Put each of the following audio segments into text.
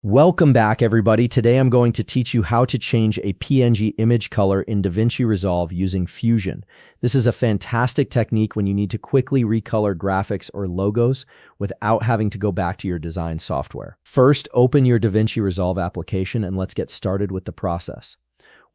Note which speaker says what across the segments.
Speaker 1: Welcome back, everybody. Today I'm going to teach you how to change a PNG image color in DaVinci Resolve using Fusion. This is a fantastic technique when you need to quickly recolor graphics or logos without having to go back to your design software. First, open your DaVinci Resolve application and let's get started with the process.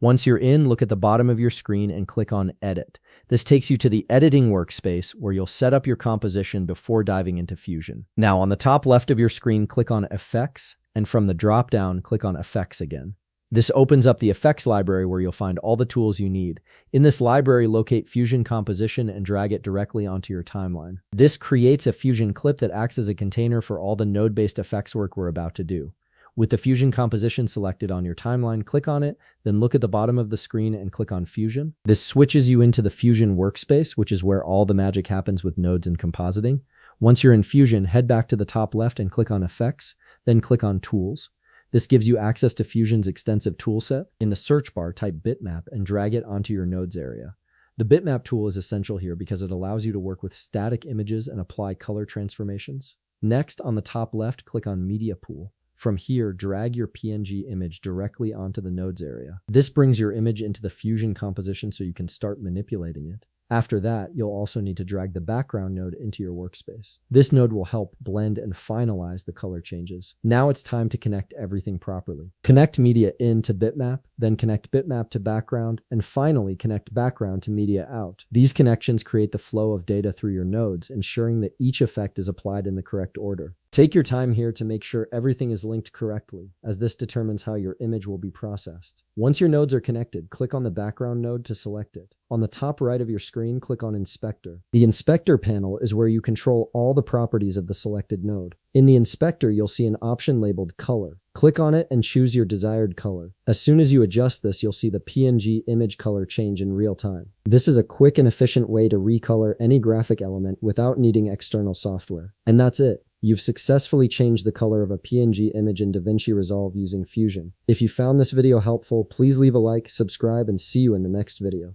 Speaker 1: Once you're in, look at the bottom of your screen and click on Edit. This takes you to the editing workspace where you'll set up your composition before diving into Fusion. Now, on the top left of your screen, click on Effects, and from the drop-down, click on Effects again. This opens up the effects library where you'll find all the tools you need. In this library, locate Fusion Composition and drag it directly onto your timeline. This creates a Fusion clip that acts as a container for all the node-based effects work we're about to do. With the Fusion composition selected on your timeline, click on it, then look at the bottom of the screen and click on Fusion. This switches you into the Fusion workspace, which is where all the magic happens with nodes and compositing. Once you're in Fusion, head back to the top left and click on Effects, then click on Tools. This gives you access to Fusion's extensive toolset. In the search bar, type bitmap and drag it onto your nodes area. The bitmap tool is essential here because it allows you to work with static images and apply color transformations. Next, on the top left, click on Media Pool. From here, drag your PNG image directly onto the nodes area. This brings your image into the Fusion composition so you can start manipulating it. After that, you'll also need to drag the background node into your workspace. This node will help blend and finalize the color changes. Now it's time to connect everything properly. Connect media in to bitmap, then connect bitmap to background, and finally connect background to media out. These connections create the flow of data through your nodes, ensuring that each effect is applied in the correct order. Take your time here to make sure everything is linked correctly, as this determines how your image will be processed. Once your nodes are connected, click on the background node to select it. On the top right of your screen, click on Inspector. The Inspector panel is where you control all the properties of the selected node. In the Inspector, you'll see an option labeled Color. Click on it and choose your desired color. As soon as you adjust this, you'll see the PNG image color change in real time. This is a quick and efficient way to recolor any graphic element without needing external software. And that's it. You've successfully changed the color of a PNG image in DaVinci Resolve using Fusion. If you found this video helpful, please leave a like, subscribe, and see you in the next video.